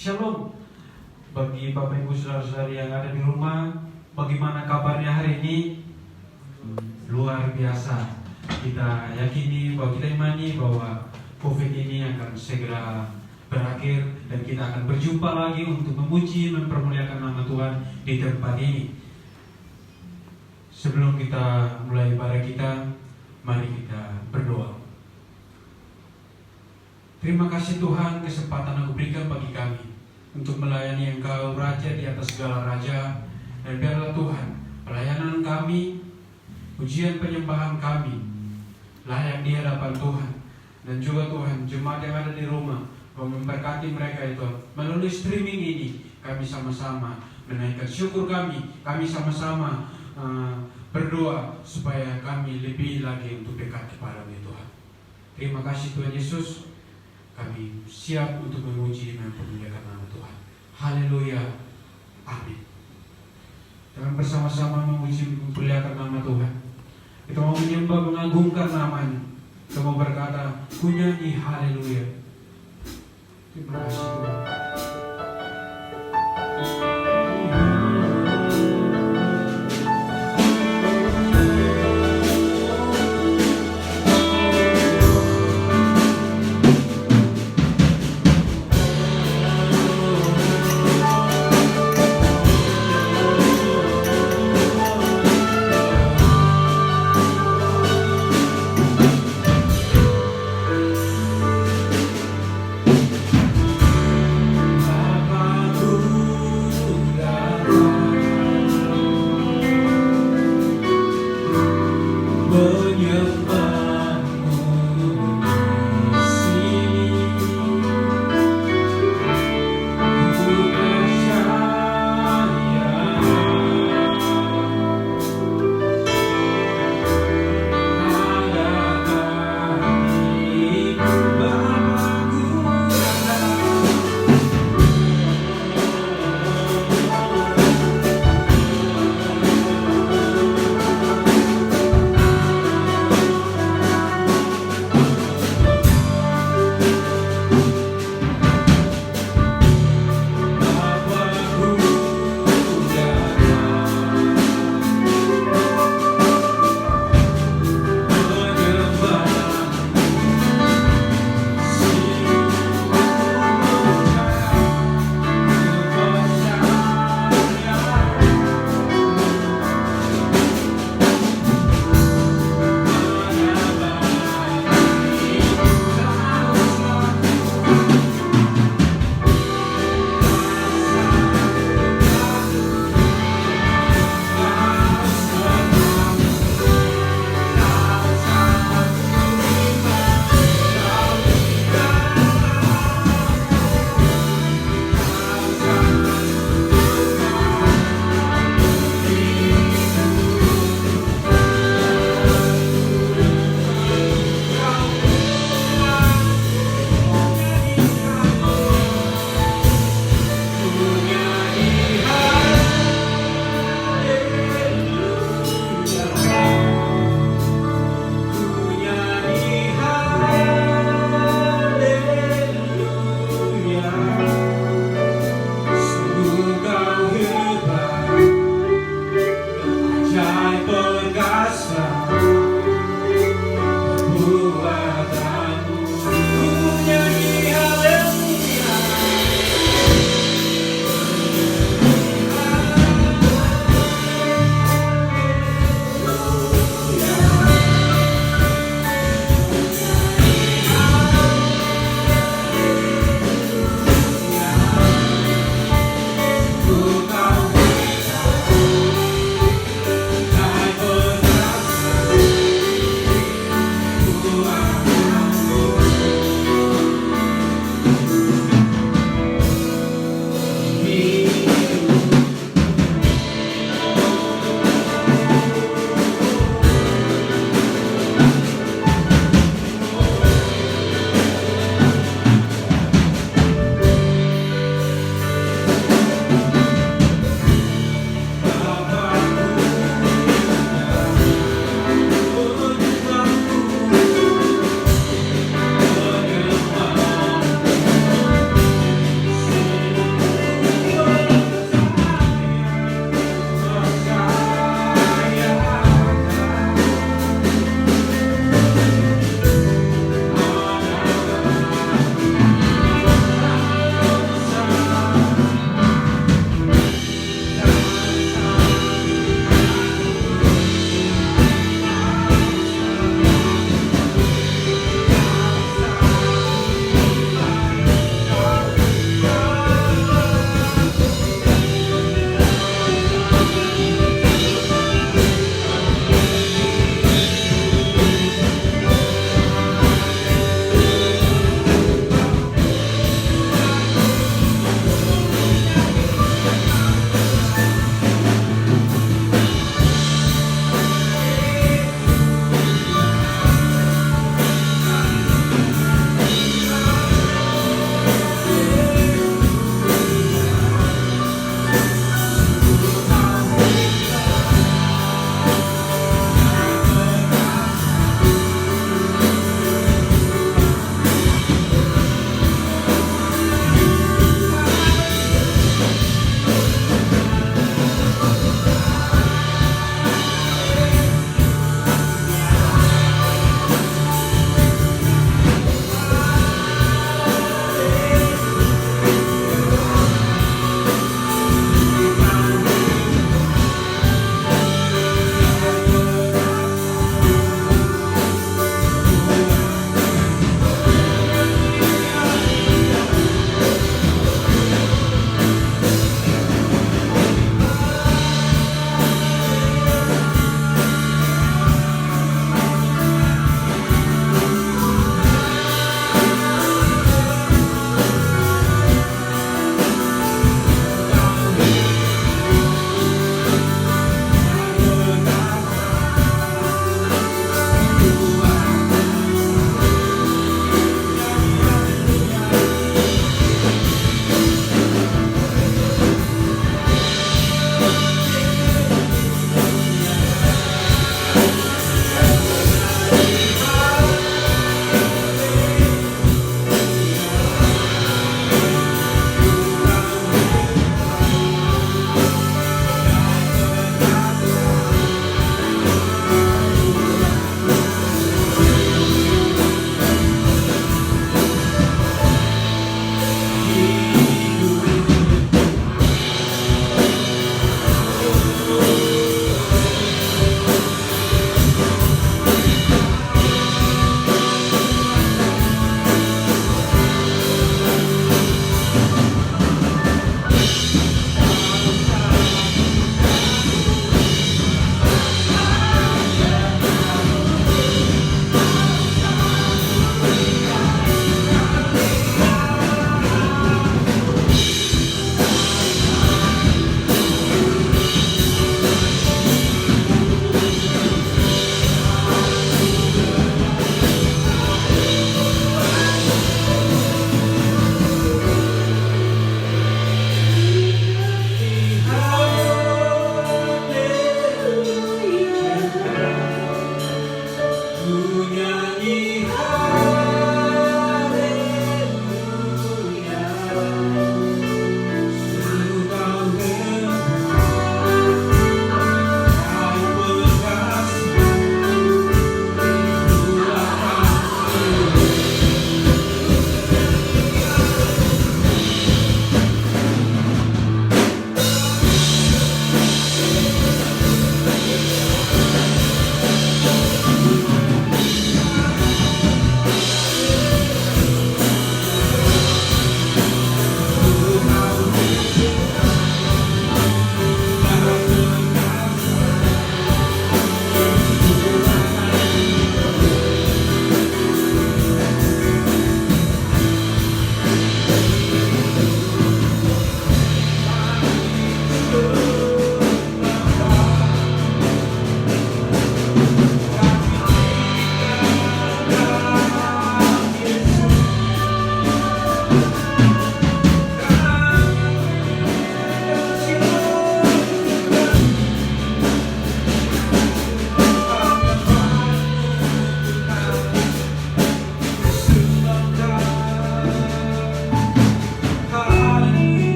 Shalom. Bagi Bapak Ibu Saudara-saudari yang ada di rumah, bagaimana kabarnya hari ini? Luar biasa. Kita yakini bahwa kita imani bahwa COVID ini akan segera berakhir dan kita akan berjumpa lagi untuk memuji, mempermuliakan nama Tuhan di tempat ini. Sebelum kita mulai ibadah kita, mari kita berdoa. Terima kasih Tuhan, kesempatan Engkau berikan bagi kami untuk melayani Engkau, Raja di atas segala raja. Dan biarlah Tuhan, pelayanan kami, pujian penyembahan kami layak di hadapan Tuhan. Dan juga Tuhan, jemaat yang ada di rumah, Kau memberkati mereka itu melalui streaming ini. Kami sama-sama menaikkan syukur kami sama-sama berdoa supaya kami lebih lagi untuk dekat kepada-Mu Tuhan. Terima kasih Tuhan Yesus. Kami siap untuk memuji dan mempermuliakan nama Tuhan. Haleluya. Amin. Dengan bersama-sama memuji dan mempermuliakan nama Tuhan, kita mau menyembah, mengagungkan namanya. Kita mau berkata, ku nyanyi haleluya. Terima kasih Tuhan.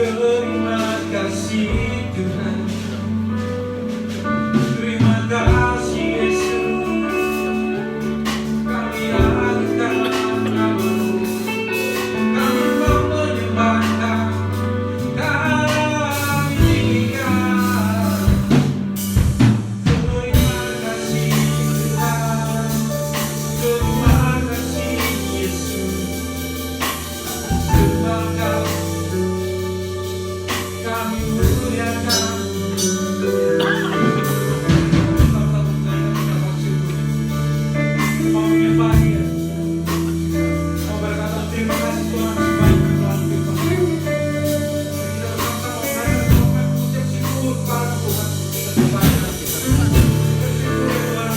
Terima kasih Tuhan, terima kasih Yesus, kami angkat nama-Mu, kami mau menyembahkan, kami tinggikan. Terima kasih Tuhan, terima kasih Yesus, terima kasih, kami muliakan. Mau menyembah Dia, mau berkata terima kasih Tuhan sebaik Tuhan firman. Kita bersama-sama menaikkan Tuhan, ucap syukur kepada Tuhan. Kita sembahkan kita. Bersyukur Tuhan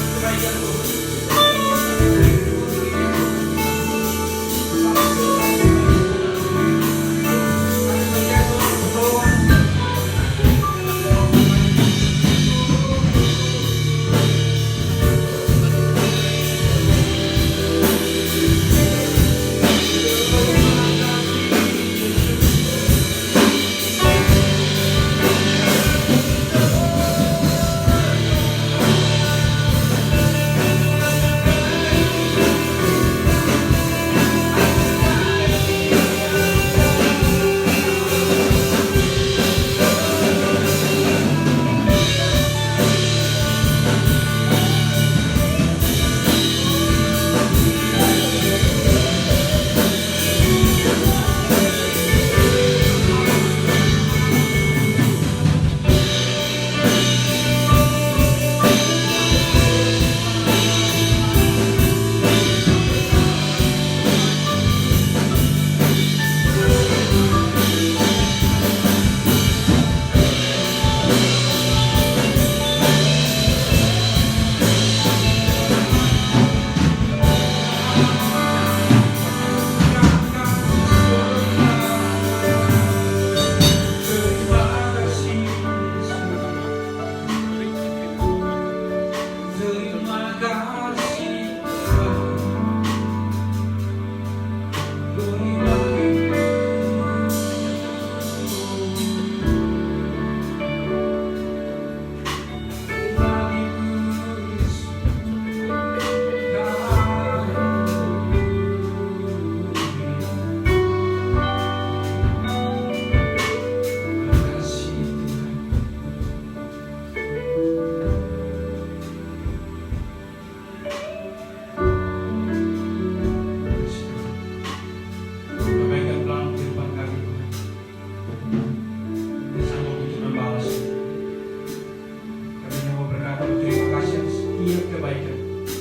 kebaikan Tuhan.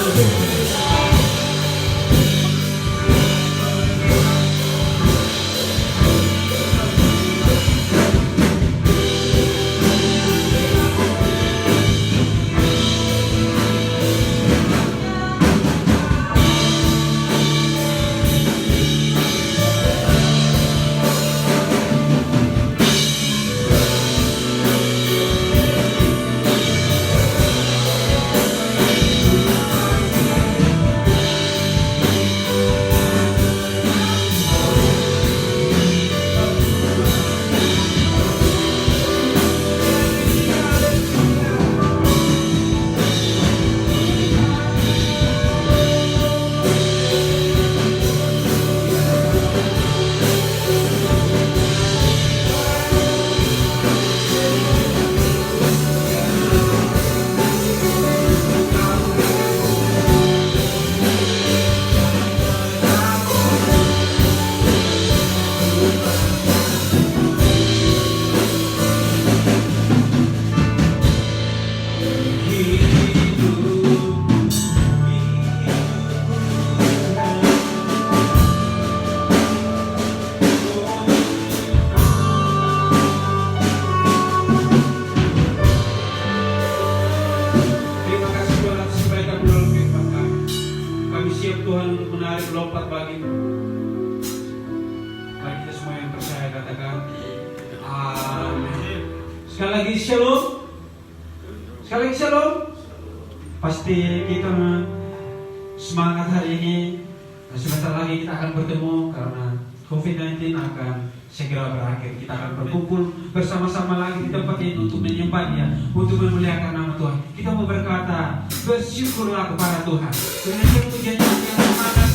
Hallelujah. siap Tuhan untuk menarik lompat bagimu. Mari kita semua yang percaya katakan amin. Sekali lagi shalom. Sekali lagi shalom. Pasti kita semangat hari ini. Sebentar lagi kita akan bertemu karena COVID-19 akan segera berakhir. Kita akan berkumpul bersama-sama lagi di tempat ini untuk menyembah Dia, untuk memuliakan nama Tuhan. Kita mau berkata, bersyukurlah kepada Tuhan. Dengan pujian yang semangat.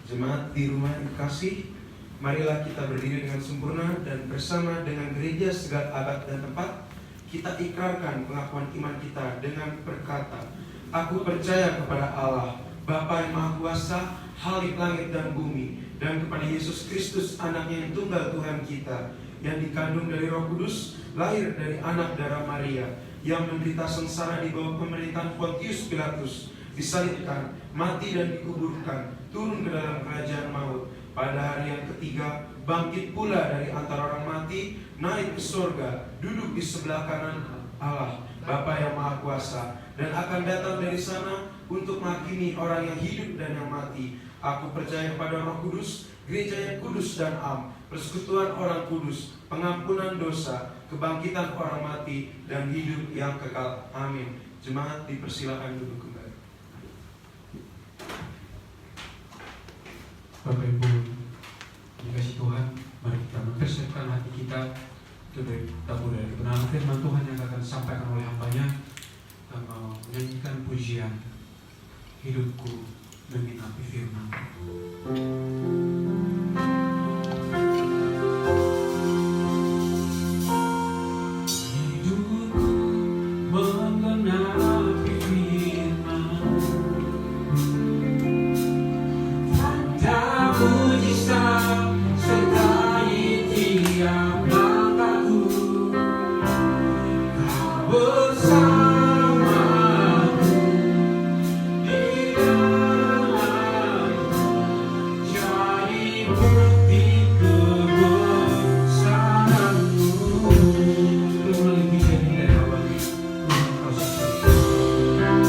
Jemaat di rumah yang kasih, marilah kita berdiri dengan sempurna dan bersama dengan gereja segala abad dan tempat kita ikrarkan pengakuan iman kita dengan berkata, aku percaya kepada Allah, Bapa yang Maha Kuasa, Khalik langit dan bumi, dan kepada Yesus Kristus, anaknya yang tunggal Tuhan kita, yang dikandung dari Roh Kudus, lahir dari anak darah Maria, yang menderita sengsara di bawah pemerintahan Pontius Pilatus, disalibkan, mati dan dikuburkan, turun ke dalam kerajaan maut. Pada hari yang ketiga, bangkit pula dari antara orang mati, naik ke surga, duduk di sebelah kanan Allah, Bapa yang Maha Kuasa, dan akan datang dari sana untuk menghakimi orang yang hidup dan yang mati. Aku percaya kepada Roh Kudus, gereja yang kudus dan am, persekutuan orang kudus, pengampunan dosa, kebangkitan orang mati, dan hidup yang kekal. Amin. Jemaat dipersilakan duduk kembali. Bapak Ibu dikasih Tuhan, mari kita mempersiapkan hati kita untuk bertabur dari kebenaran firman Tuhan yang akan disampaikan oleh hambanya, dan menyanyikan pujian hidupku meminati firman. Hidupku mengenapi firman, tanda mujizat sertai tiap langkahku. Kau bersamaku di dalam, jadi bukti kebesaranmu. Kembali bisa dari awal proses kau sempurna.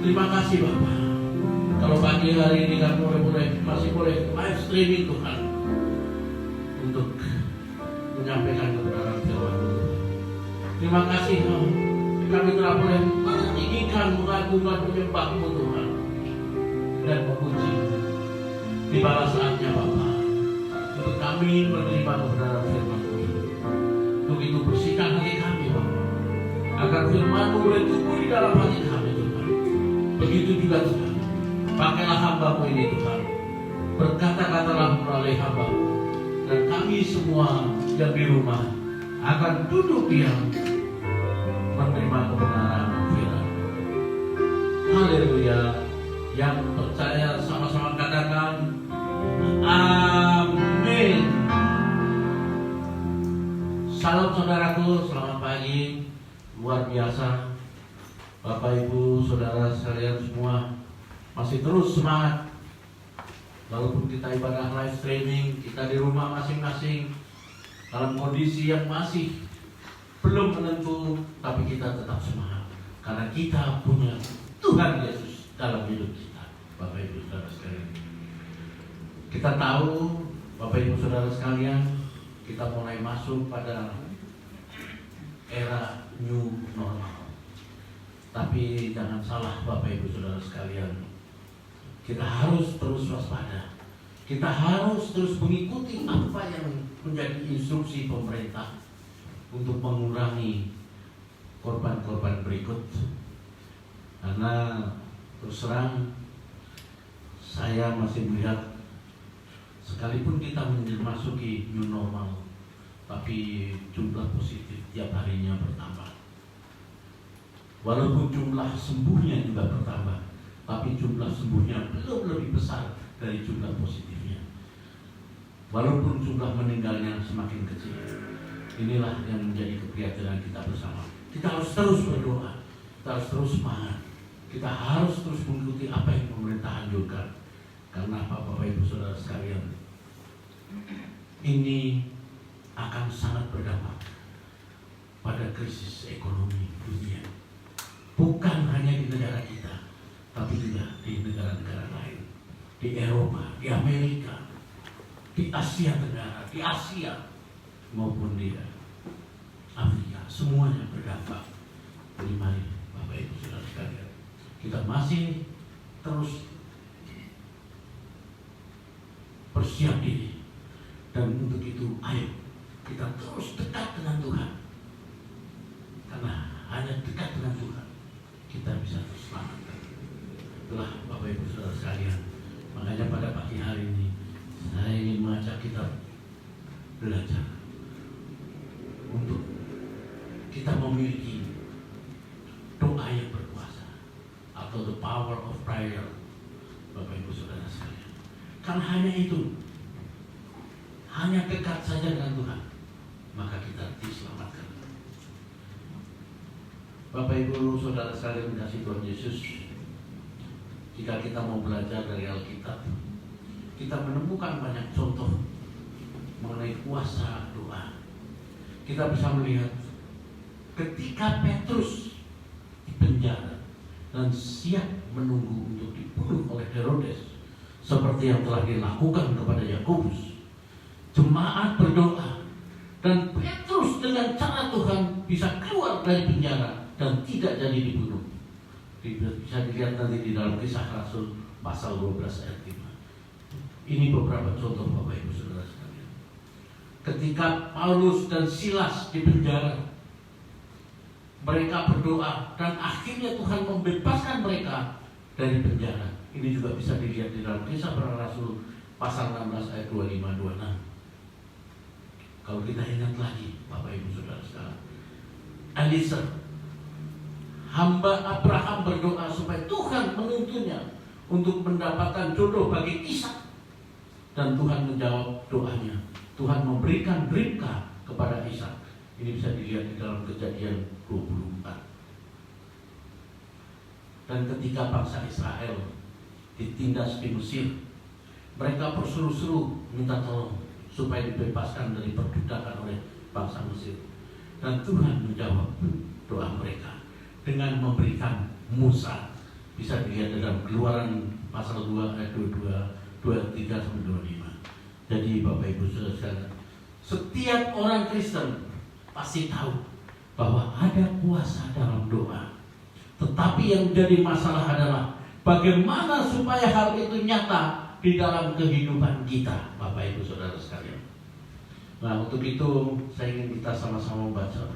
Terima kasih Bapak. Kalau pagi hari ini kami masih boleh live streaming Tuhan untuk menyampaikan kebenaran firman Tuhan. Terima kasih kami telah boleh meninggikan, mengagungkan, menyembah-Mu Tuhan dan memuji. Tibalah saatnya Bapa untuk kami menerima kebenaran firman-Mu. Untuk itu bersihkan hati kami Bapa, agar firman-Mu boleh tumbuh di dalam hati kami Tuhan. Begitu juga Tuhan, pakailah hamba-Mu ini Tuhan, berkata-katalah melalui hamba-Mu, dan kami semua yang di rumah akan duduk diam menerima kebenaran firman. Haleluya. Yang percaya sama-sama katakan amin. Salam saudaraku, selamat pagi. Luar biasa, Bapak Ibu Saudara sekalian semua masih terus semangat. Walaupun kita ibadah live streaming, kita di rumah masing-masing dalam kondisi yang masih belum menentu, tapi kita tetap semangat karena kita punya Tuhan Yesus dalam hidup kita. Bapak Ibu Saudara sekalian, kita tahu Bapak Ibu Saudara sekalian, kita mulai masuk pada era new normal. Tapi jangan salah Bapak Ibu Saudara sekalian, kita harus terus waspada. Kita harus terus mengikuti apa yang menjadi instruksi pemerintah untuk mengurangi korban-korban berikut. Karena terus terang saya masih melihat, sekalipun kita memasuki new normal, tapi jumlah positif tiap harinya bertambah. Walaupun jumlah sembuhnya juga bertambah, tapi jumlah sembuhnya belum lebih besar dari jumlah positifnya. Walaupun jumlah meninggalnya semakin kecil. Inilah yang menjadi keprihatinan kita bersama. Kita harus terus berdoa, kita harus terus semangat, kita harus terus mengikuti apa yang pemerintah anjurkan. Karena Bapak Ibu Saudara sekalian, ini akan sangat berdampak pada krisis ekonomi dunia. Bukan hanya di negara kita, tapi juga di negara-negara lain, di Eropa, di Amerika, di Asia Tenggara, di Asia maupun di Afrika, semuanya berdampak. Jadi mari Bapak Ibu Saudara sekalian, kita masih terus bersiap diri, dan untuk itu ayo kita terus dekat dengan Tuhan, karena hanya dekat dengan Tuhan kita bisa terus selamat. Itulah Bapak Ibu Saudara sekalian, makanya pada pagi hari ini saya ingin mengajak kita belajar untuk kita memiliki doa yang berkuasa, atau the power of prayer. Bapak Ibu Saudara sekalian, kan hanya itu, hanya dekat saja dengan Tuhan, maka kita diselamatkan. Bapak Ibu Saudara sekalian dikasih Tuhan Yesus, jika kita mau belajar dari Alkitab, kita menemukan banyak contoh mengenai kuasa doa. Kita bisa melihat ketika Petrus di penjara dan siap menunggu untuk dibunuh oleh Herodes, seperti yang telah dilakukan kepada Yakobus, jemaat berdoa dan Petrus dengan cara Tuhan bisa keluar dari penjara dan tidak jadi dibunuh. Bisa dilihat nanti di dalam Kisah Rasul pasal 12 ayat 5. Ini beberapa contoh Bapak Ibu Saudara sekalian. Ketika Paulus dan Silas di penjara, mereka berdoa dan akhirnya Tuhan membebaskan mereka dari penjara. Ini juga bisa dilihat di dalam Kisah Para Rasul pasal 16 ayat 25-26. Kalau kita ingat lagi Bapak Ibu Saudara sekalian, Eliezer, hamba Abraham, berdoa supaya Tuhan menuntunnya untuk mendapatkan jodoh bagi Ishak, dan Tuhan menjawab doanya. Tuhan memberikan Ribka kepada Ishak. Ini bisa dilihat di dalam Kejadian 24. Dan ketika bangsa Israel ditindas di Mesir, mereka berseru-seru minta tolong supaya dibebaskan dari perbudakan oleh bangsa Mesir. Dan Tuhan menjawab doa mereka dengan memberikan Musa. Bisa dilihat dalam Keluaran pasal 2 ayat 23-25. Jadi Bapak Ibu Saudara sekalian, setiap orang Kristen pasti tahu bahwa ada kuasa dalam doa. Tetapi yang jadi masalah adalah bagaimana supaya hal itu nyata di dalam kehidupan kita, Bapak Ibu Saudara sekalian. Nah, untuk itu saya ingin kita sama-sama membaca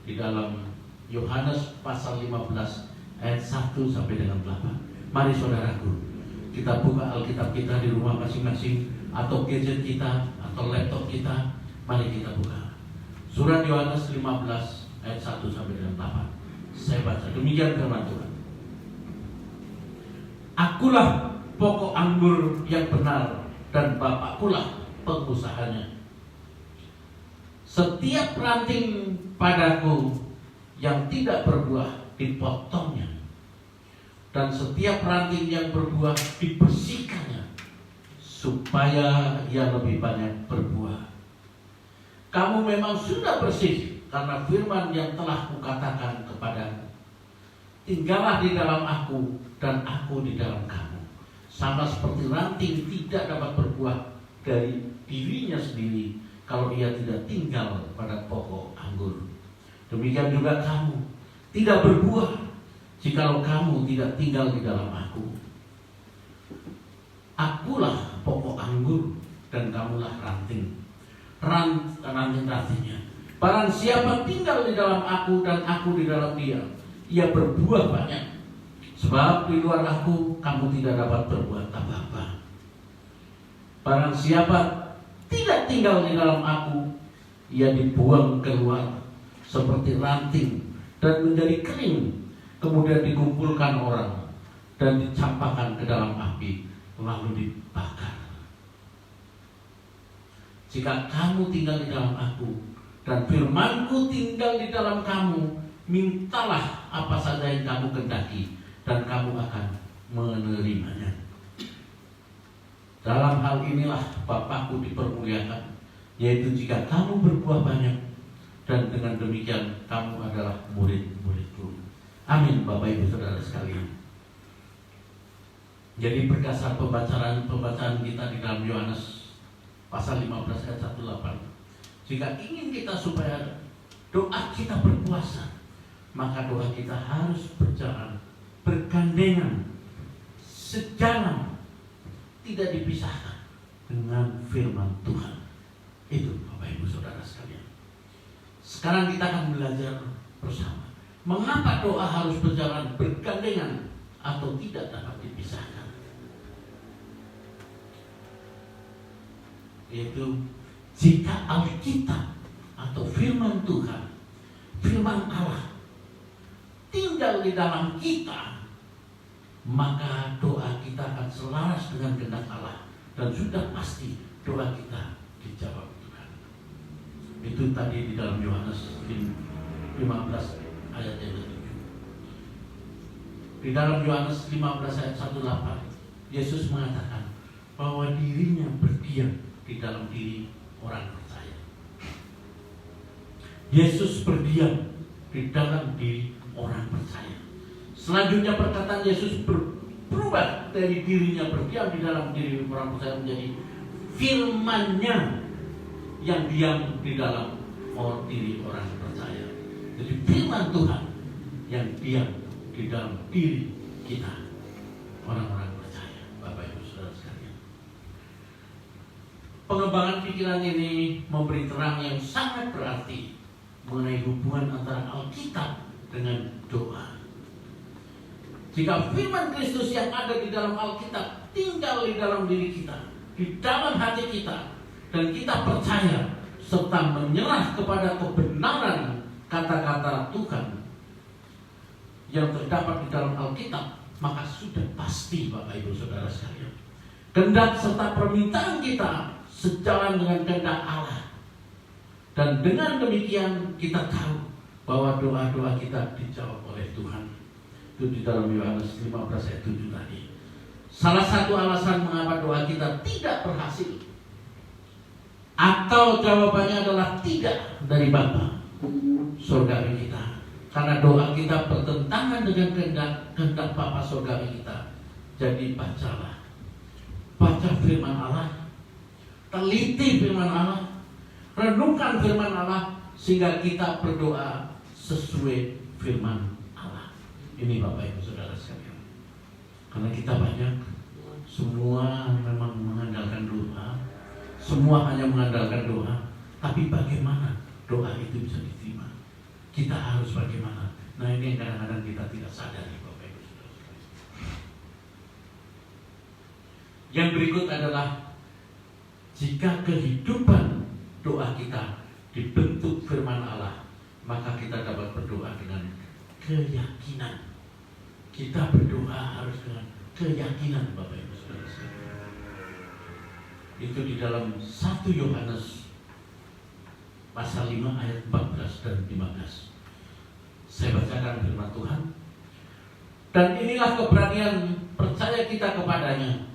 di dalam Yohanes pasal 15 ayat 1 sampai dengan 8. Mari saudaraku, kita buka Alkitab kita di rumah masing-masing, atau gadget kita, atau laptop kita. Mari kita buka Surat Yohanes 15 ayat 1 sampai dengan 8. Saya baca, demikian firman Tuhan. Akulah pokok anggur yang benar, dan Bapakkulah pengusahanya. Setiap ranting padaku yang tidak berbuah dipotongnya, dan setiap ranting yang berbuah dibersihkannya, supaya ia lebih banyak berbuah. Kamu memang sudah bersih karena firman yang telah kukatakan kepadamu. Tinggallah di dalam aku dan aku di dalam kamu. Sama seperti ranting tidak dapat berbuah dari dirinya sendiri kalau ia tidak tinggal pada pokok anggur. Demikian juga kamu tidak berbuah jikalau kamu tidak tinggal di dalam aku. Akulah pokok anggur dan kamulah ranting. Ranting-rantingnya. Barang siapa tinggal di dalam aku dan aku di dalam dia, ia berbuah banyak. Sebab di luar aku kamu tidak dapat berbuat apa-apa. Barang siapa tidak tinggal di dalam aku, ia dibuang keluar seperti ranting dan menjadi kering, kemudian dikumpulkan orang dan dicampakkan ke dalam api, lalu dibakar. Jika kamu tinggal di dalam aku dan firmanku tinggal di dalam kamu, mintalah apa saja yang kamu kehendaki dan kamu akan menerimanya. Dalam hal inilah Bapakku dipermuliakan, yaitu jika kamu berbuah banyak, dan dengan demikian kamu adalah murid-muridku. Amin, Bapak Ibu Saudara sekalian. Jadi berdasar pembacaan kita di dalam Yohanes pasal 15 ayat 18, jika ingin kita supaya doa kita berkuasa, maka doa kita harus berjalan bergandengan, sejalan, tidak dipisahkan dengan firman Tuhan. Itu Bapak Ibu Saudara sekalian. Sekarang kita akan belajar bersama mengapa doa harus berjalan bergandengan atau tidak dapat dipisahkan. Yaitu jika Alkitab atau firman Tuhan, firman Allah tinggal di dalam kita, maka doa kita akan selaras dengan kehendak Allah, dan sudah pasti doa kita dijawab Tuhan. Itu tadi di dalam Yohanes 15 ayat yang ke-7. Di dalam Yohanes 15 ayat 18, Yesus mengatakan bahwa dirinya berdiam di dalam diri orang percaya. Yesus berdiam di dalam diri orang percaya. Selanjutnya perkataan Yesus berubah dari dirinya berdiam di dalam diri orang percaya menjadi firman-Nya yang diam di dalam diri orang percaya. Jadi firman Tuhan yang diam di dalam diri kita, orang-orang percaya. Bapak Ibu Saudara sekalian, pengembangan pikiran ini memberi terang yang sangat berarti mengenai hubungan antara Alkitab dengan doa. Jika firman Kristus yang ada di dalam Alkitab tinggal di dalam diri kita, di dalam hati kita, dan kita percaya serta menyerah kepada kebenaran kata-kata Tuhan yang terdapat di dalam Alkitab, maka sudah pasti Bapak Ibu Saudara sekalian, kehendak serta permintaan kita sejalan dengan kehendak Allah. Dan dengan demikian kita tahu bahwa doa-doa kita dijawab oleh Tuhan. Itu di dalam Yohanes 15 ayat 7 tadi. Salah satu alasan mengapa doa kita tidak berhasil, atau jawabannya adalah tidak dari Bapa surgawi kita, karena doa kita bertentangan dengan kehendak Bapa surgawi kita. Jadi baca firman Allah, teliti firman Allah, renungkan firman Allah, sehingga kita berdoa sesuai firman Allah. Ini Bapak Ibu Saudara sekalian. Karena kita banyak, semua memang mengandalkan doa, semua hanya mengandalkan doa, tapi bagaimana doa itu bisa diterima? Kita harus bagaimana? Nah, ini yang kadang-kadang kita tidak sadari, Bapak Ibu Saudara sekalian. Yang berikut adalah jika kehidupan doa kita dibentuk firman Allah, maka kita dapat berdoa dengan keyakinan. Kita berdoa harus dengan keyakinan, Bapak Ibu Saudara sekalian. Itu di dalam 1 Yohanes pasal 5 ayat 14 dan 15. Saya bacakan firman Tuhan. Dan inilah keberanian percaya kita kepadanya,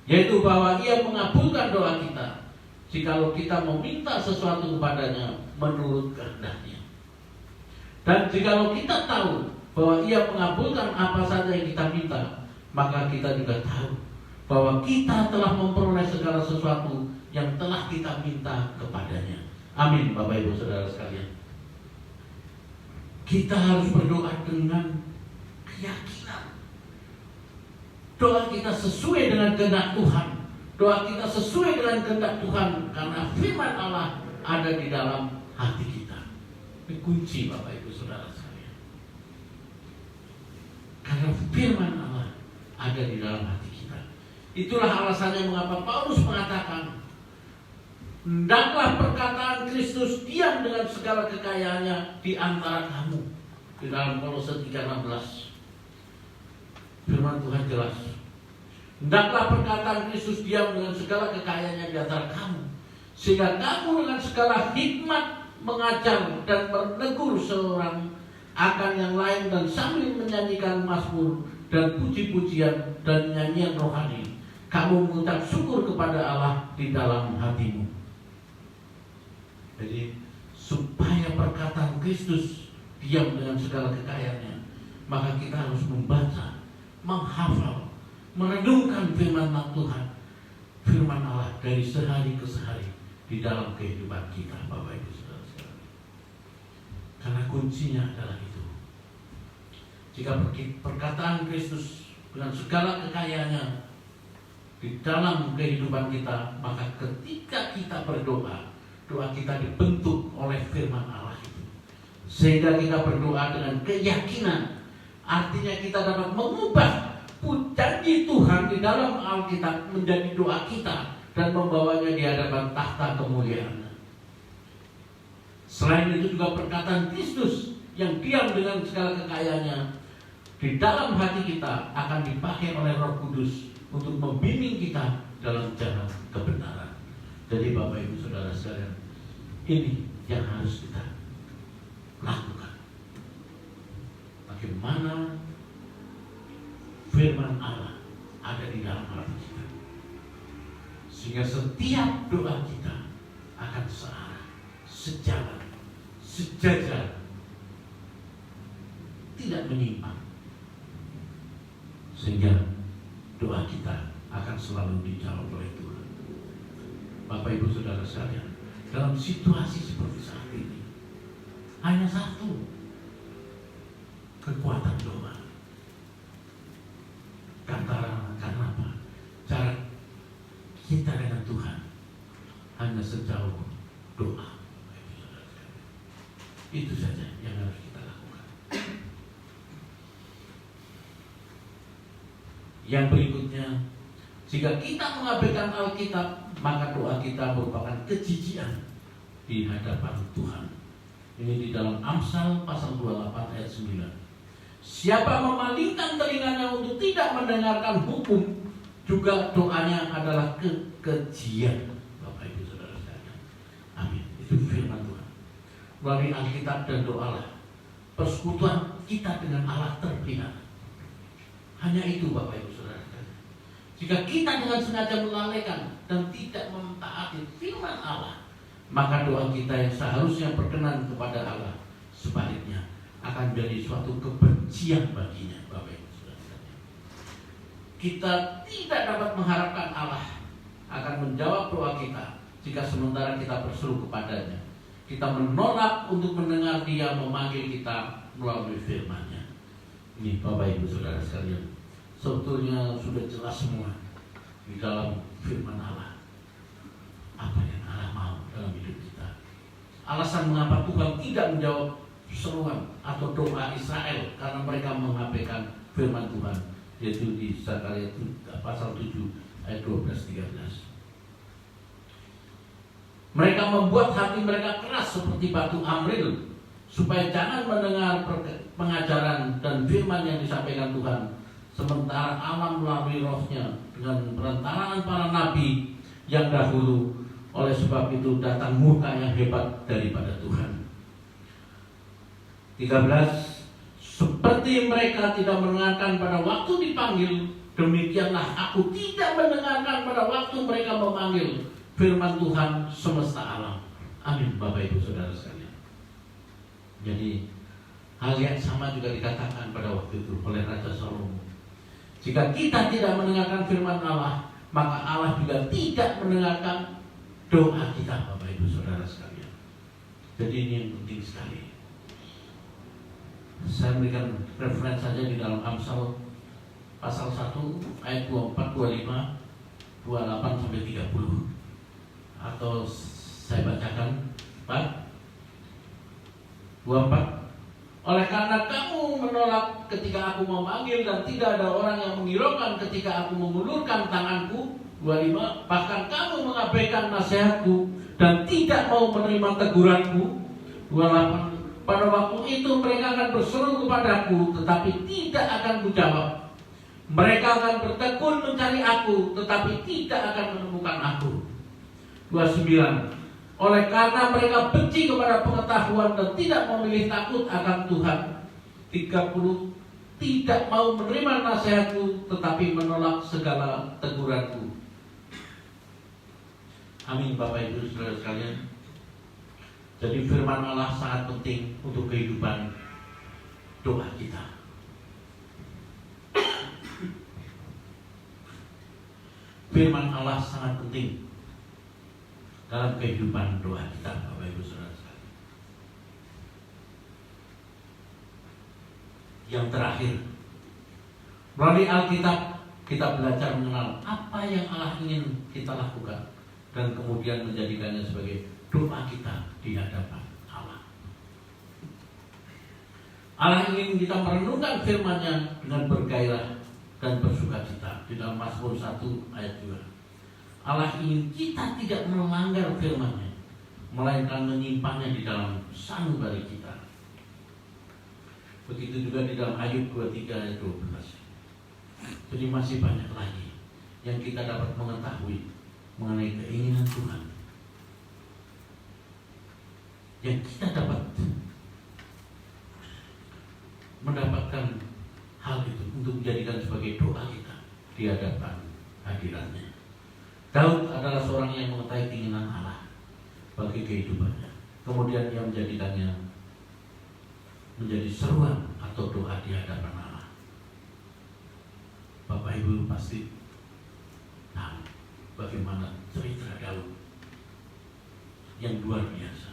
yaitu bahwa Ia mengabulkan doa kita jikalau kita meminta sesuatu kepadanya menurut kehendaknya. Dan jikalau kita tahu bahwa Ia mengabulkan apa saja yang kita minta, maka kita juga tahu bahwa kita telah memperoleh segala sesuatu yang telah kita minta kepadanya. Amin, Bapak Ibu Saudara sekalian. Kita harus berdoa dengan keyakinan. Doa kita sesuai dengan kehendak Tuhan. Doa kita sesuai dengan kehendak Tuhan, karena firman Allah ada di dalam hati kita. Ini kunci, Bapak Ibu Saudara sekalian. Karena firman Allah ada di dalam hati kita. Itulah alasannya mengapa Paulus mengatakan, hendaklah perkataan Kristus diam dengan segala kekayaannya di antara kamu. Di dalam Kolose 3:16. Firman Tuhan jelas. Hendaklah perkataan Kristus diam dengan segala kekayaannya di antara kamu, sehingga kamu dengan segala hikmat mengajar dan menegur seorang akan yang lain, dan sambil menyanyikan mazmur dan puji-pujian dan nyanyian rohani, kamu mengucap syukur kepada Allah di dalam hatimu. Jadi supaya perkataan Kristus diam dengan segala kekayaannya, maka kita harus membaca, menghafal, merenungkan firman Tuhan, firman Allah dari sehari ke sehari di dalam kehidupan kita, Bapak Ibu Saudara sekalian. Karena kuncinya adalah itu. Jika perkataan Kristus dengan segala kekayaannya di dalam kehidupan kita, maka ketika kita berdoa, doa kita dibentuk oleh firman Allah itu, sehingga kita berdoa dengan keyakinan. Artinya kita dapat mengubah janji Tuhan di dalam Alkitab menjadi doa kita dan membawanya di hadapan tahta kemuliaan. Selain itu juga perkataan Kristus yang diam dengan segala kekayaannya di dalam hati kita akan dipakai oleh Roh Kudus untuk membimbing kita dalam jalan kebenaran. Jadi Bapak Ibu Saudara sekalian, ini yang harus kita lakukan. Bagaimana firman Allah ada di dalam hati kita, sehingga setiap doa kita akan searah, sejalan, sejajar, tidak menyimpang, sehingga doa kita akan selalu dijawab oleh Tuhan. Bapak Ibu Saudara sekalian, dalam situasi seperti saat ini, hanya satu kekuatan doa. Karena apa? Cara kita dengan Tuhan hanya sejauh doa. Itu saja yang harus kita lakukan. Yang berikutnya, jika kita mengabaikan Alkitab, maka doa kita merupakan kejijian di hadapan Tuhan. Ini di dalam Amsal pasal 28 ayat 9. Siapa memalingkan telinganya untuk tidak mendengarkan hukum, juga doanya adalah kekejian. Bapak Ibu Saudara sekalian, amin. Itu firman Tuhan. Melalui Alkitab dan doalah persekutuan kita dengan Allah terlihat. Hanya itu Bapak Ibu Saudara sekalian. Jika kita dengan sengaja melalaikan dan tidak mentaati firman Allah, maka doa kita yang seharusnya berkenan kepada Allah, sebaliknya akan menjadi suatu kebencian baginya, Bapak Ibu Saudara sekalian. Kita tidak dapat mengharapkan Allah akan menjawab doa kita jika sementara kita berseru kepadanya, Kita menolak untuk mendengar Dia memanggil kita melalui firman-Nya. Ini Bapak Ibu Saudara sekalian, sebetulnya sudah jelas semua di dalam firman Allah apa yang Allah mau dalam hidup kita. Alasan mengapa Tuhan tidak menjawab seruan atau doa Israel karena mereka mengabaikan firman Tuhan, yaitu di Zakaria pasal 7 ayat 12-13. Mereka membuat hati mereka keras seperti batu amril, supaya jangan mendengar pengajaran dan firman yang disampaikan Tuhan, sementara Allah melalui Roh-Nya dengan perantaraan para nabi yang dahulu. Oleh sebab itu datang murka yang hebat daripada Tuhan. 13. Seperti mereka tidak mendengarkan pada waktu dipanggil, demikianlah aku tidak mendengarkan pada waktu mereka memanggil firman Tuhan semesta alam. Amin Bapak Ibu Saudara sekalian. Jadi hal yang sama juga dikatakan pada waktu itu oleh Raja Salomo. Jika kita tidak mendengarkan firman Allah, maka Allah juga tidak mendengarkan doa kita Bapak Ibu Saudara sekalian. Jadi ini yang penting sekali. Saya berikan referensi saja di dalam Amsal pasal 1 ayat 24, 25, 28 sampai 30. Atau saya bacakan 24. Oleh karena kamu menolak ketika aku memanggil dan tidak ada orang yang menghiraukan ketika aku mengulurkan tanganku. 25. Bahkan kamu mengabaikan nasihatku dan tidak mau menerima teguranku. 28. Pada waktu itu mereka akan berseru kepadaku, tetapi tidak akan kujawab. Mereka akan bertekun mencari aku, tetapi tidak akan menemukan aku. 29. Oleh karena mereka benci kepada pengetahuan dan tidak memilih takut akan Tuhan. 30. Tidak mau menerima nasihatku, tetapi menolak segala teguranku. Amin Bapak Ibu Saudara sekalian. Jadi firman Allah sangat penting untuk kehidupan doa kita. Firman Allah sangat penting dalam kehidupan doa kita Bapak Ibu Saudara sekalian. Yang terakhir, melalui Alkitab kita belajar mengenal apa yang Allah ingin kita lakukan dan kemudian menjadikannya sebagai doa kita di hadapan Allah. Allah ingin kita merenungkan firman-Nya dengan bergairah dan bersukacita. Di dalam Mazmur 1 ayat 2. Allah ingin kita tidak melanggar firman-Nya, melainkan menyimpannya di dalam sanubari kita. Begitu juga di dalam Ayub 23 ayat 12. Jadi masih banyak lagi yang kita dapat mengetahui mengenai keinginan Tuhan, yang kita dapat mendapatkan hal itu untuk menjadikan sebagai doa kita di hadapan hadirat-Nya. Daud adalah seorang yang mengetahui keinginan Allah bagi kehidupannya. Kemudian ia menjadikannya menjadi seruan atau doa di hadapan Allah. Bapak Ibu pasti tahu bagaimana cerita Daud yang luar biasa.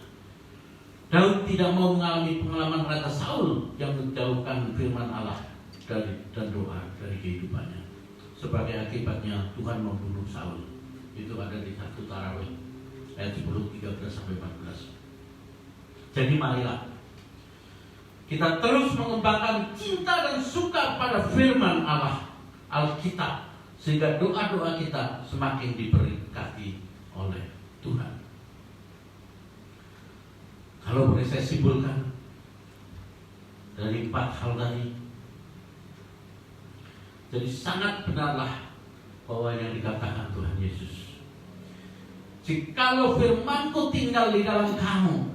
Daud tidak mau mengalami pengalaman Raja Saul yang menjauhkan firman Allah dan doa dari kehidupannya. Sebagai akibatnya Tuhan membunuh Saul. Itu ada di 1 Tarawih ayat 10, 13-14. Jadi marilah kita terus mengembangkan cinta dan suka pada firman Allah, Alkitab, sehingga doa-doa kita semakin diberkati oleh Tuhan. Kalau boleh saya simpulkan dari 4 hal tadi, jadi sangat benarlah bahwa yang dikatakan Tuhan Yesus, jikalau firman-Ku tinggal di dalam kamu,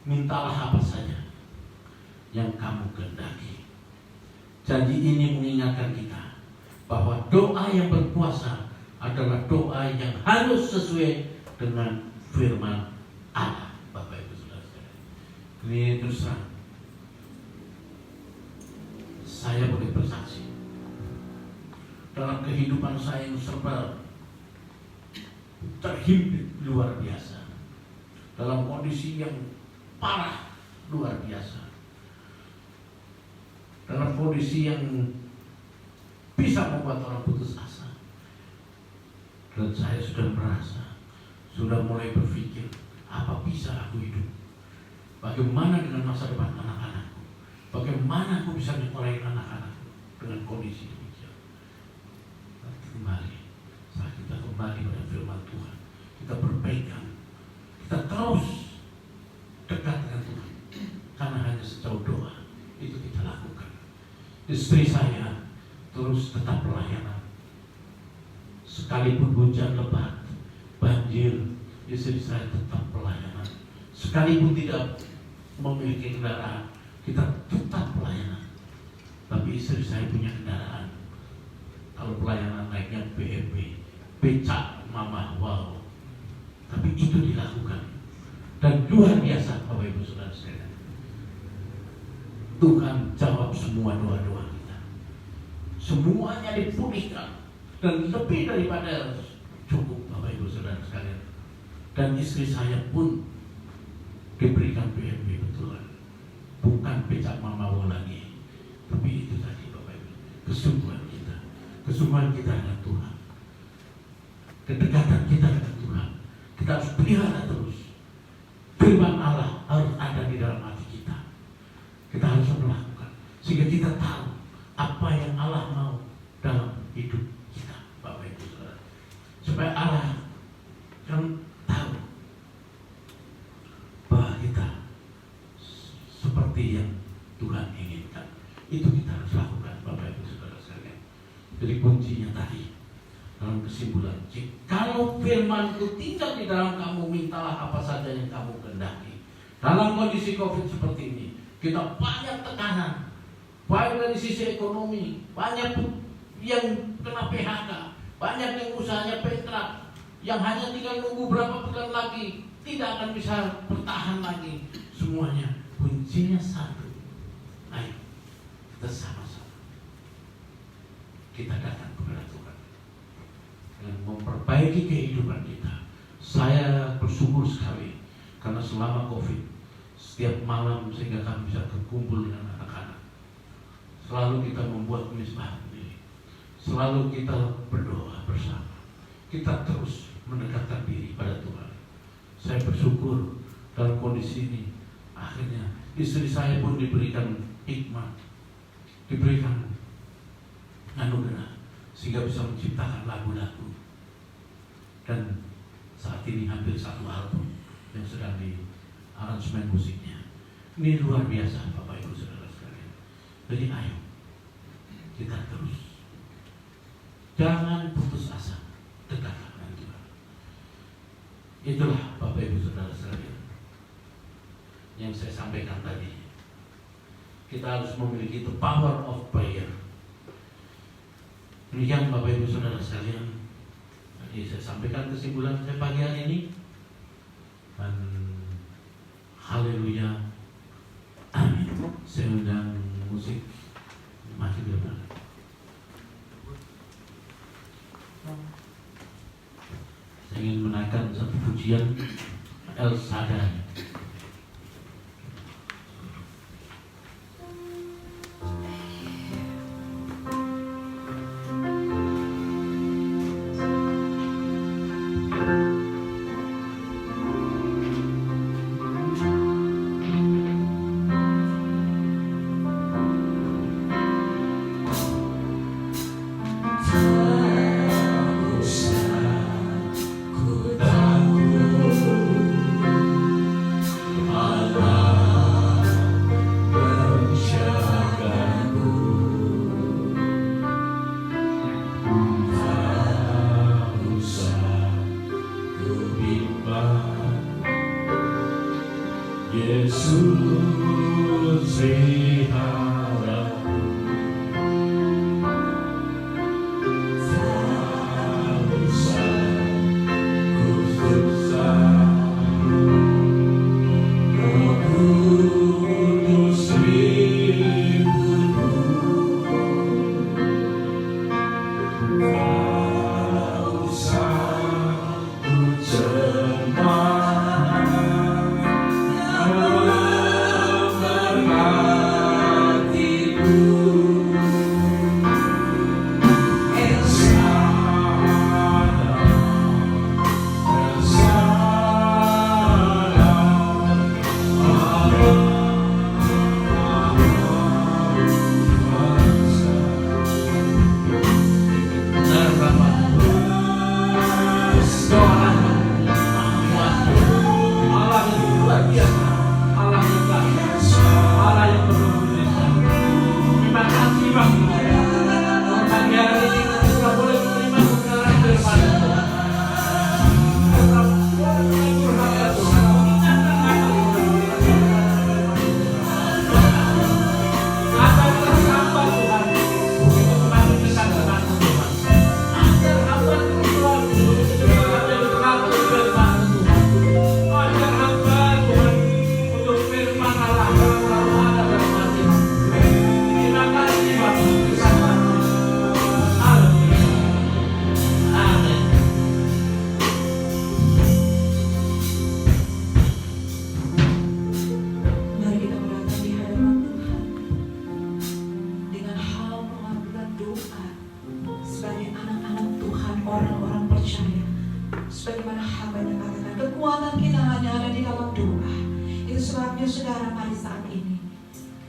mintalah apa saja yang kamu kehendaki. Janji ini mengingatkan kita bahwa doa yang berkuasa adalah doa yang harus sesuai dengan firman Allah. Bapak Ibu Saudara sekalian, ini terus terang saya boleh bersaksi dalam kehidupan saya yang serba terhimpit luar biasa. dalam kondisi yang parah, luar biasa, dalam kondisi yang bisa membuat orang putus asa. Dan saya sudah merasa, sudah mulai berpikir, apa bisa aku hidup? Bagaimana dengan masa depan anak-anakku? Bagaimana aku bisa nyekolahin anak-anakku dengan kondisi demikian? Nanti kembali, saat kita kembali pada firman Tuhan, kita berpegang, kita terus dekat dengan Tuhan, karena hanya sejauh doa itu kita lakukan. Istri saya terus tetap pelayanan, sekalipun hujan lebat, banjir, istri saya tetap pelayanan. Sekalipun tidak memiliki kendaraan, kita tetap pelayanan. Tapi istri saya punya kendaraan. Kalau pelayanan naiknya BMB, becak mama, wow. Tapi itu dilakukan. Dan luar biasa Bapak Ibu Saudara sekalian. Tuhan jawab semua doa-doa kita. Semuanya dipulihkan. Dan lebih daripada cukup Bapak Ibu Saudara sekalian. Dan istri saya pun diberikan BMB betulan. Bukan becak mamawo lagi. Tapi itu tadi Bapak Ibu, kesungguhan kita. Kesungguhan kita dengan Tuhan. Kedekatan kita dengan Tuhan. Kita harus pelihara terus. Firman Allah harus ada di dalam hati kita. Kita harus melakukan. Sehingga kita tahu apa yang Allah mau dalam hidup kita Bapak Ibu Saudara. Supaya Allah yang tahu bahwa kita seperti yang Tuhan inginkan. Itu kita harus lakukan Bapak Ibu Saudara sekalian. Jadi kuncinya tadi dalam kesimpulan, kalau firman-Ku tinggal di dalam kamu, mintalah apa saja yang kamu kehendaki. Dalam kondisi COVID seperti ini, kita banyak tekanan, baik dari sisi ekonomi, banyak yang kena PHK, banyak yang usahanya bangkrut, yang hanya tinggal nunggu berapa bulan lagi, tidak akan bisa bertahan lagi. Semuanya kuncinya satu. Ayo, kita sama-sama kita datang kepada Tuhan dan memperbaiki kehidupan kita. Saya bersyukur sekali karena selama COVID setiap malam sehingga kami bisa berkumpul dengan anak-anak, selalu kita membuat misbah sendiri, selalu kita berdoa bersama, kita terus mendekatkan diri pada Tuhan. Saya bersyukur dalam kondisi ini akhirnya istri saya pun diberikan hikmah, diberikan anugerah sehingga bisa menciptakan lagu-lagu. Dan saat ini hampir 1 album yang sedang di aransemen musiknya. Ini luar biasa Bapak Ibu Saudara sekalian. Jadi ayo kita terus, jangan putus asa, dekatlah dengan Tuhan. Itulah Bapak Ibu Saudara sekalian yang saya sampaikan tadi. Kita harus memiliki the power of prayer. Demikian Bapak Ibu Saudara sekalian, jadi saya sampaikan kesimpulan saya pagi hari ini. Dan haleluya, amin. Saya undang musik mati di depan. Saya ingin menaikkan satu pujian El Shaddai.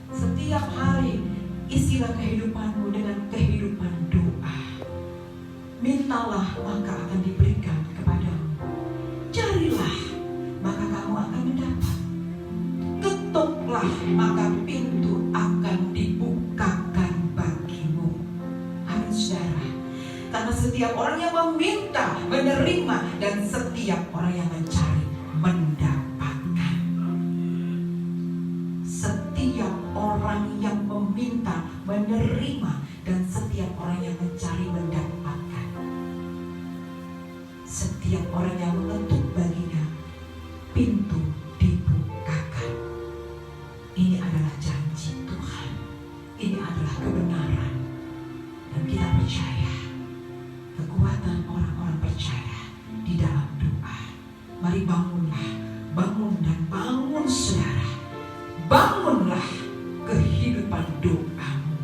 Setiap hari isilah kehidupanmu dengan kehidupan doa. Mintalah maka akan diberikan kepadamu. Carilah maka kamu akan mendapat. Ketuklah maka pintu akan dibukakan bagimu. Amin saudara. Karena setiap orang yang meminta menerima, dan setiap orang yang mencari mendapatkan. Setiap orang yang meminta menerima, dan setiap orang yang mencari mendapatkan. Setiap orang yang mengetuk baginya, pintu dibukakan. Ini adalah janji Tuhan. Ini adalah kebenaran. Dan kita percaya, kekuatan orang-orang percaya di dalam doa. Mari bangunlah, bangun dan bangun saudara. Bangunlah kehidupan doamu.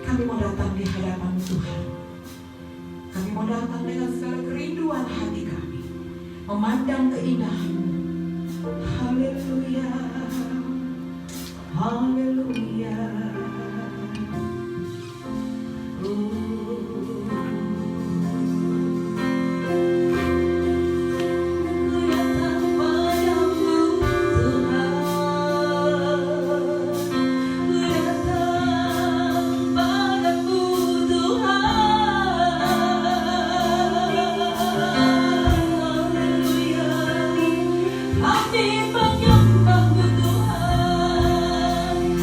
Kami mau datang di hadapan Tuhan. Kami mau datang dengan segala kerinduan hati kami, memandang keindahan-Mu. Haleluya, haleluya. Kami menyembah-Mu Tuhan.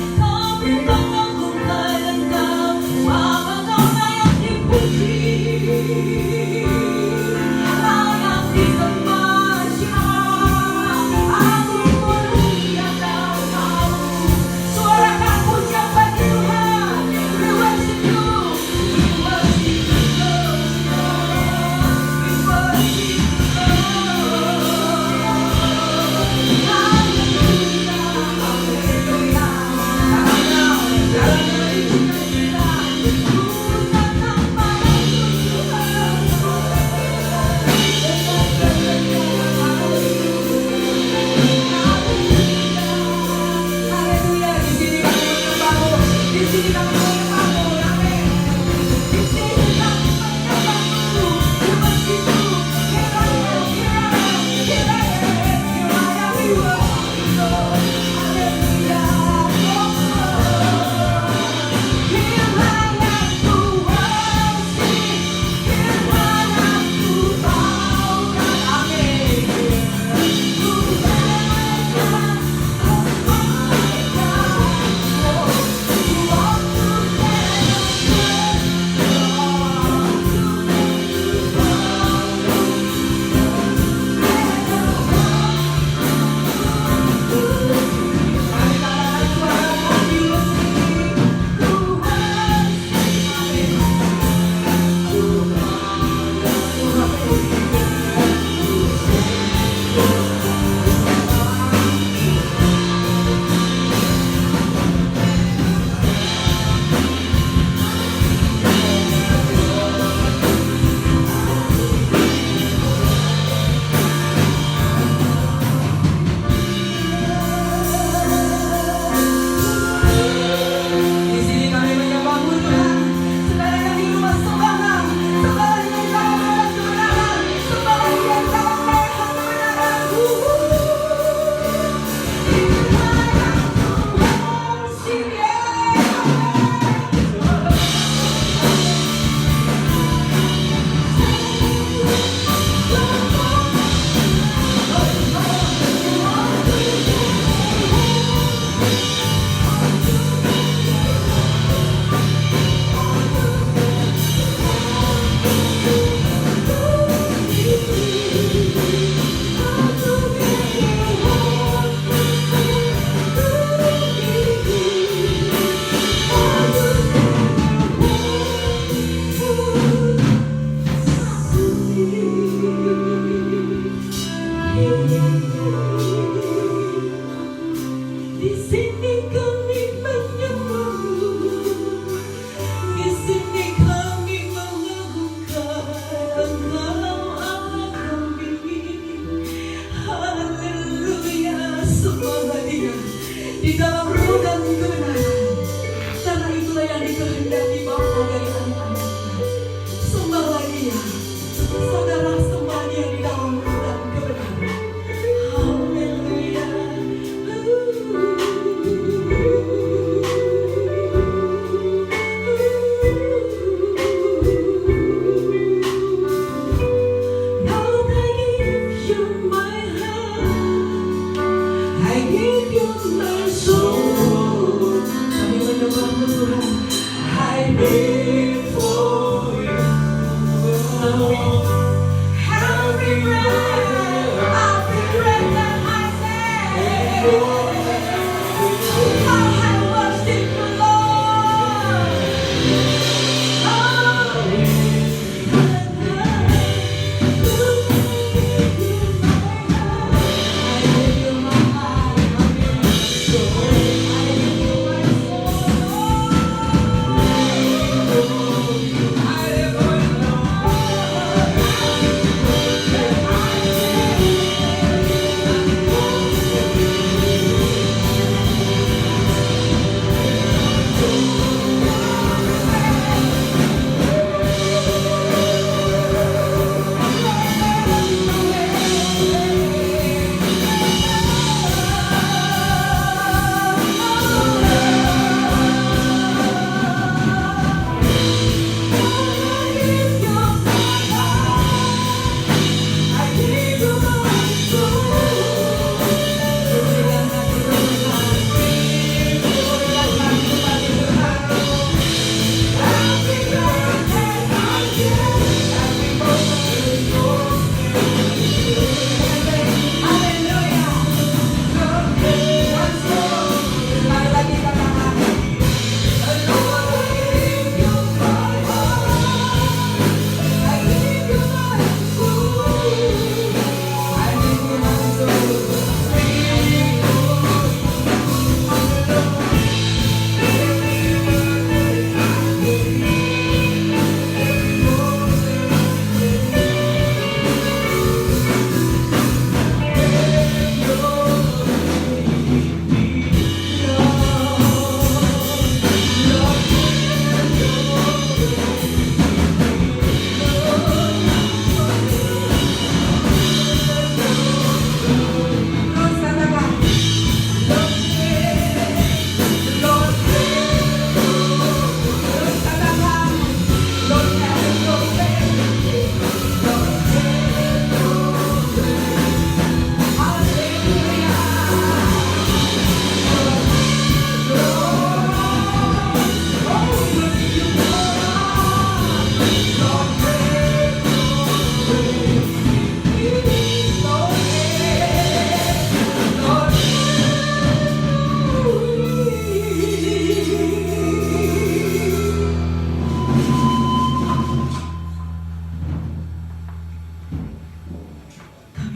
di dalam roh dan kebenaran. Karena itulah yang dikehendaki Bapa dari anak-anaknya. Sembahlah Dia, saudara, sembah Dia di dalam roh dan kebenaran. Haleluya. Lord, I give you my heart, I give you my soul. Kami menyembahmu Tuhan. I live for you. Every breath that I take, I worship you, Lord.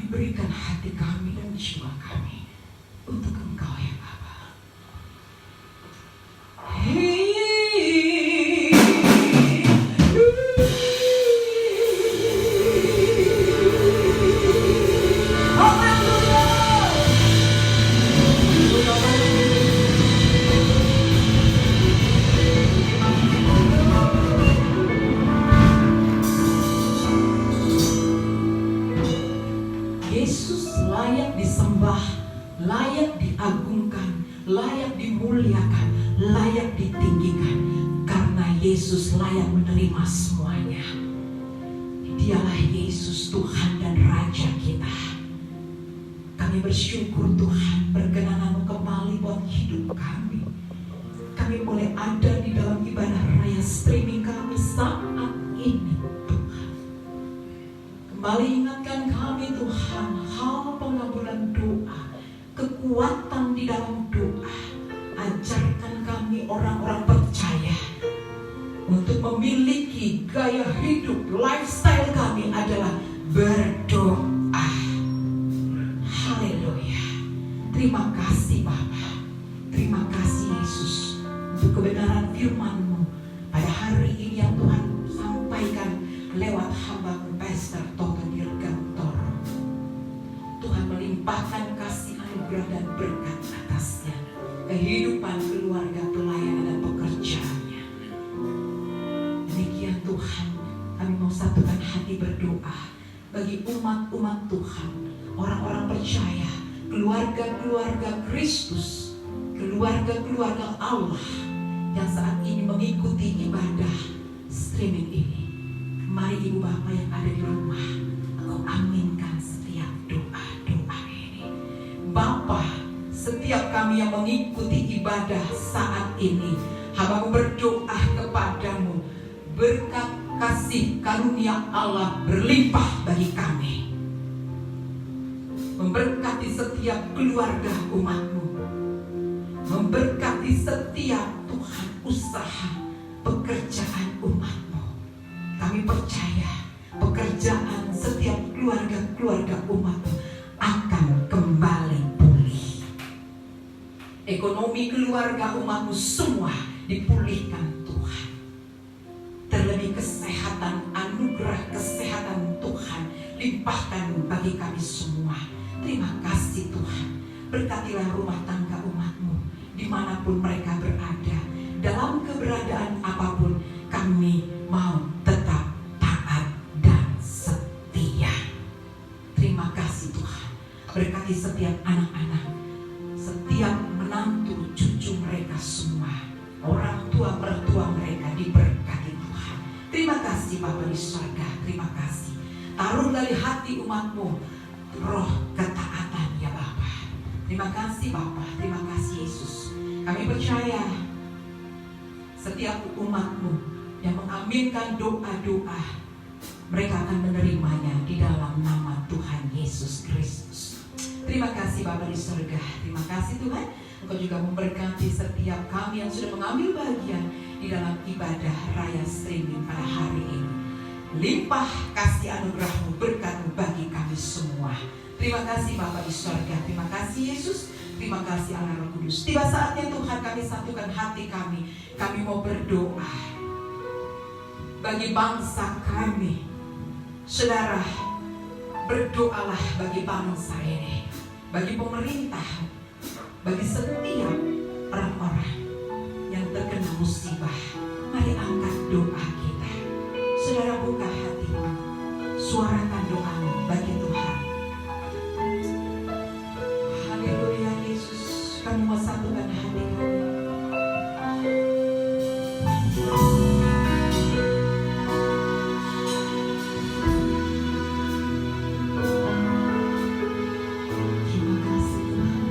Berikan hati kami dan jiwa kami untuk Engkau ya Bapa. Yesus layak disembah, layak diagungkan, layak dimuliakan, layak ditinggikan. Karena Yesus layak menerima semuanya. Dialah Yesus Tuhan dan Raja kita. Kami bersyukur Tuhan, berkenan-Mu kembali buat hidup kami. Kami boleh ada di dalam ibadah raya streaming kami saat ini Tuhan. Kembali ingatkan kami Tuhan, hal pengabulan doa, kekuatan di dalam doa. Ajarkan kami orang-orang percaya untuk memiliki gaya hidup, lifestyle kami adalah berdoa. Haleluya. Terima kasih Bapa. Terima kasih Yesus untuk kebenaran firman-Mu pada hari ini yang Tuhan sampaikan lewat hamba-Mu Pastor Toto Dirgantoro. Tuhan melimpahkan kasih anugerah dan berkat atasnya. kehidupan keluarga, pelayanan dan pekerjaannya. Demikian Tuhan, kami mau satukan hati berdoa bagi umat-umat Tuhan, orang-orang percaya, keluarga-keluarga Kristus, keluarga-keluarga Allah yang saat ini mengikuti ibadah streaming ini. Mari Ibu Bapak yang ada di rumah, Engkau aminkan setiap doa-doa ini. Bapa, setiap kami yang mengikuti ibadah saat ini, hamba-Mu berdoa kepadamu, berkat kasih karunia Allah berlimpah bagi kami, memberkati setiap keluarga umat-Mu, memberkati setiap Tuhan usaha pekerjaan umat-Mu. Kami percaya pekerjaan setiap keluarga-keluarga umat-Mu akan kembali pulih. Ekonomi keluarga umat-Mu semua dipulihkan Tuhan. Terlebih kesehatan, anugerah kesehatan Tuhan limpahkan bagi kami semua. Terima kasih Tuhan. Berkatilah rumah tangga umat-Mu dimanapun mereka berada. Dalam keberadaan apapun, kami mau tetap taat dan setia. Terima kasih Tuhan. Berkati setiap anak-anak, setiap menantu cucu mereka semua, orang tua mertua mereka diberkati Tuhan. Terima kasih Bapa di surga, terima kasih. Taruh dari hati umat-Mu roh ketaatan ya Bapa. Terima kasih Bapa, terima kasih Yesus. Kami percaya setiap umat-Mu yang mengaminkan doa-doa, mereka akan menerimanya di dalam nama Tuhan Yesus Kristus. Terima kasih Bapa di surga, terima kasih Tuhan. Engkau juga memberkati setiap kami yang sudah mengambil bagian di dalam ibadah raya streaming pada hari ini. Limpah kasih anugerah-Mu, berkat-Mu bagi kami semua. Terima kasih Bapa di surga, terima kasih Yesus, terima kasih Allah Roh Kudus. Tiba saatnya Tuhan kami satukan hati kami. Kami mau berdoa bagi bangsa kami. Saudara, berdoalah bagi bangsa ini, bagi pemerintah, bagi setiap orang-orang yang terkena musibah. Mari angkat doa kita. Saudara, buka hatimu, suarakan doamu bagi Tuhan. Haleluya Yesus, kami mau satukan hati kami. Terima kasih Tuhan.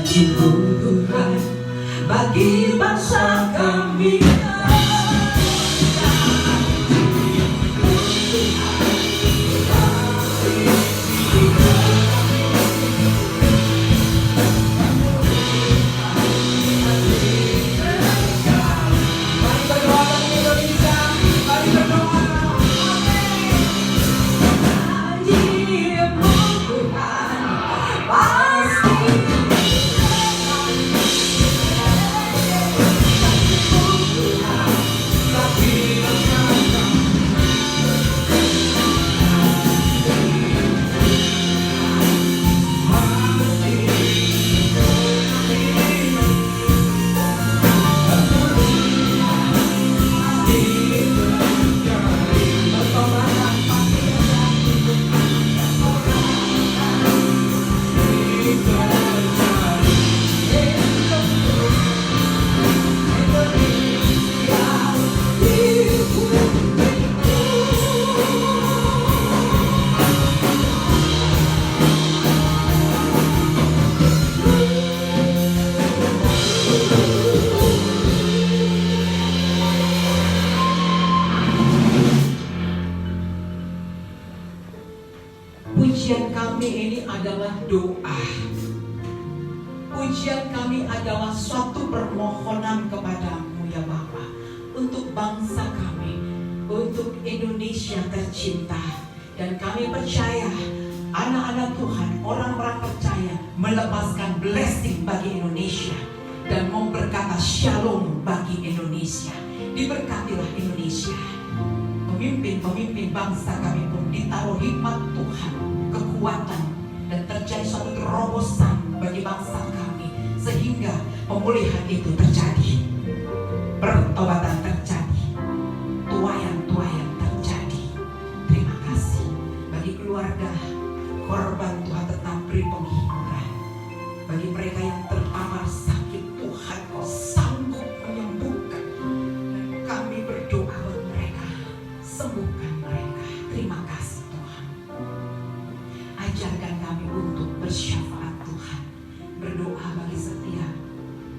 janji-Mu Tuhan bagi bangsa kami. Pujian kami ini adalah doa. Pujian kami adalah suatu permohonan kepadamu ya Bapa, untuk bangsa kami, untuk Indonesia tercinta. Dan kami percaya anak-anak Tuhan, orang-orang percaya melepaskan blessing bagi Indonesia dan mau berkata shalom bagi Indonesia. Diberkatilah Indonesia. Pemimpin-pemimpin bangsa kami pun ditaruh hikmat Tuhan, kekuatan, dan terjadi suatu terobosan bagi bangsa kami, sehingga pemulihan itu terjadi, pertobatan terjadi, tuayan-tuayan terjadi. Terima kasih bagi keluarga korban, Tuhan tetap beri penghiburan. Bagi mereka yang terpapar sakit, Tuhan Kau sanggup menyembuhkan, dan kami berdoa buat mereka, sembuhkan mereka. Terima kasih Tuhan. Ajarkan kami untuk bersyafaat Tuhan, berdoa bagi setiap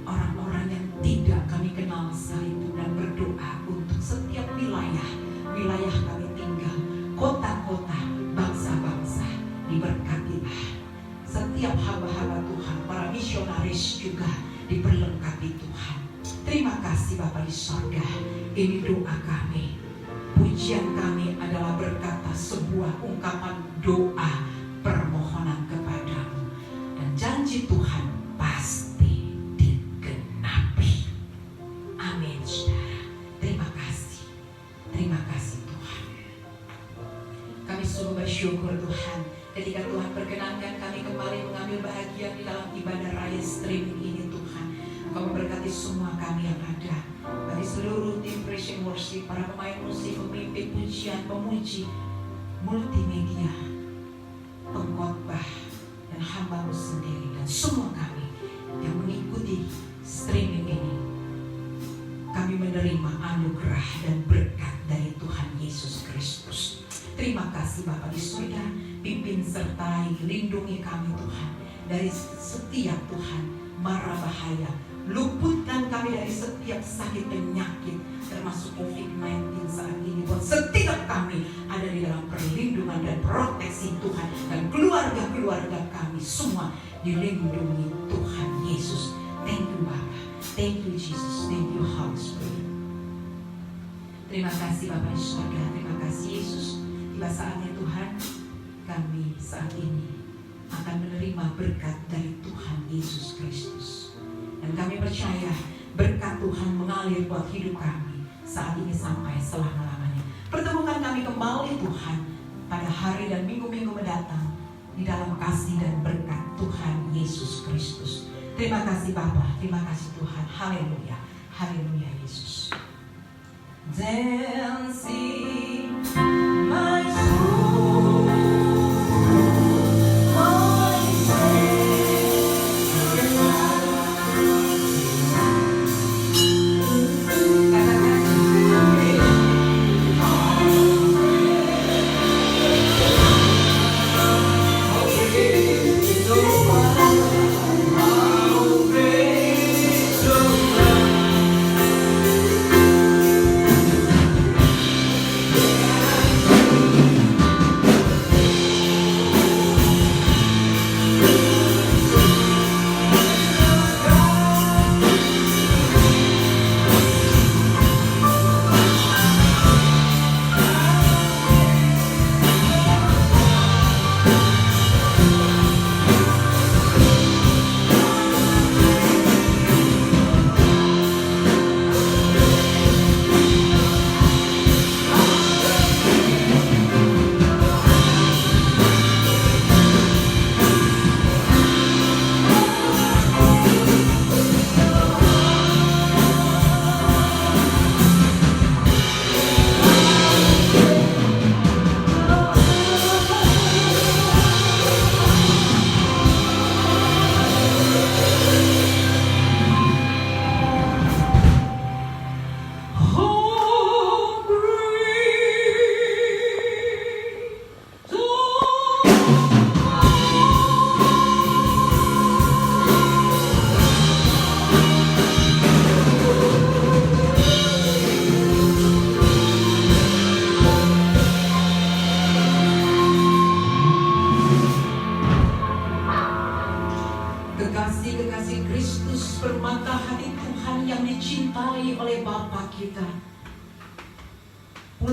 orang-orang yang tidak kami kenal sekalipun, dan berdoa untuk setiap wilayah kami tinggal, kota-kota, bangsa-bangsa. Diberkatilah setiap hamba-hamba Tuhan, para misionaris juga diperlengkapi Tuhan. Terima kasih Bapa di sorga. Ini doa kami. Pujian kami adalah berkata sebuah ungkapan doa permohonan kepadamu, dan janji Tuhan pasti digenapi. Amin saudara. Terima kasih. Terima kasih Tuhan. Kami sungguh bersyukur Tuhan ketika Tuhan perkenankan kami kembali mengambil bahagian di dalam ibadah raya streaming ini Tuhan. Kau memberkati semua kami yang ada, bagi seluruh tim praise and worship, para pemain musik, pemimpin pujian, pemuji, multimedia, pengkhotbah, dan hamba-Mu sendiri, dan semua kami yang mengikuti streaming ini. Kami menerima anugerah dan berkat dari Tuhan Yesus Kristus. Terima kasih Bapa di surga, pimpin sertai, lindungi kami Tuhan dari setiap Tuhan mara bahaya. Luputkan kami dari setiap sakit penyakit, termasuk COVID-19 saat ini. Buat setiap kami ada di dalam perlindungan dan proteksi Tuhan, dan keluarga-keluarga kami semua dilindungi Tuhan Yesus. Thank you Bapa, thank you Jesus, thank you Holy Spirit. Terima kasih Bapa di surga, terima kasih Yesus. Tiba saatnya Tuhan, kami saat ini akan menerima berkat dari Tuhan Yesus Kristus. Dan kami percaya berkat Tuhan mengalir buat hidup kami saat ini sampai selama-lamanya. Pertemukan kami kembali Tuhan pada hari dan minggu-minggu mendatang di dalam kasih dan berkat Tuhan Yesus Kristus. Terima kasih Bapa, terima kasih Tuhan. Haleluya, haleluya Yesus. Then see my soul, my Savior. Oh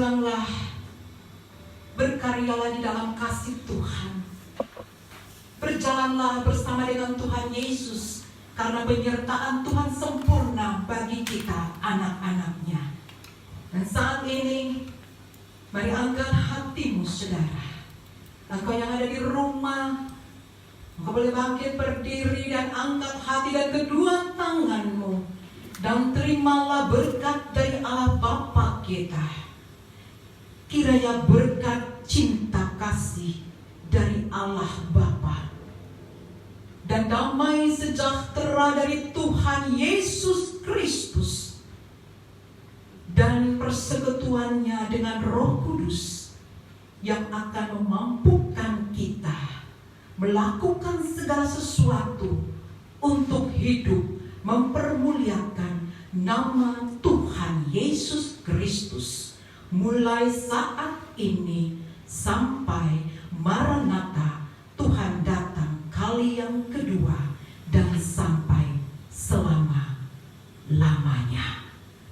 Berpulanglah, berkaryalah di dalam kasih Tuhan. Berjalanlah bersama dengan Tuhan Yesus, karena penyertaan Tuhan sempurna bagi kita anak-anaknya. Dan saat ini, mari angkat hatimu saudara. Engkau yang ada di rumah, engkau boleh bangkit berdiri dan angkat hati dan kedua tanganmu, dan terimalah berkat dari Allah Bapa kita. Kiranya berkat cinta kasih dari Allah Bapa dan damai sejahtera dari Tuhan Yesus Kristus dan persekutuannya dengan Roh Kudus yang akan memampukan kita melakukan segala sesuatu untuk hidup mempermuliakan nama Tuhan Yesus Kristus mulai saat ini sampai Maranatha, Tuhan datang kali yang kedua, dan sampai selama-lamanya.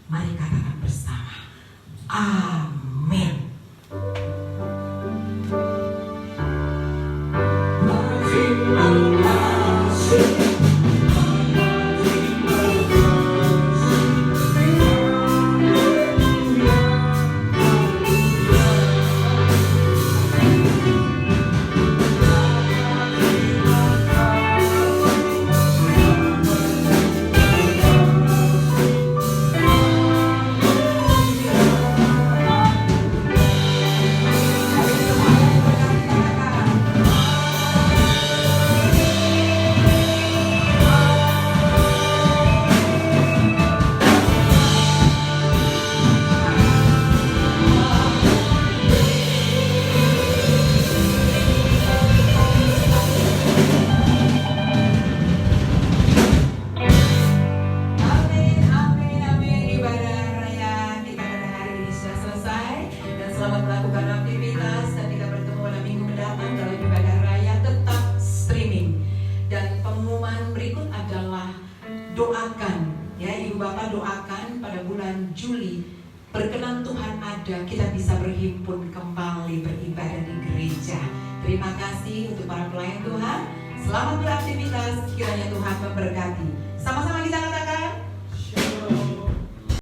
Mari katakan bersama, amin. Berkenan Tuhan ada, kita bisa berhimpun kembali beribadah di gereja. Terima kasih untuk para pelayan Tuhan. Selamat beraktivitas, kiranya Tuhan memberkati. Sama-sama kita katakan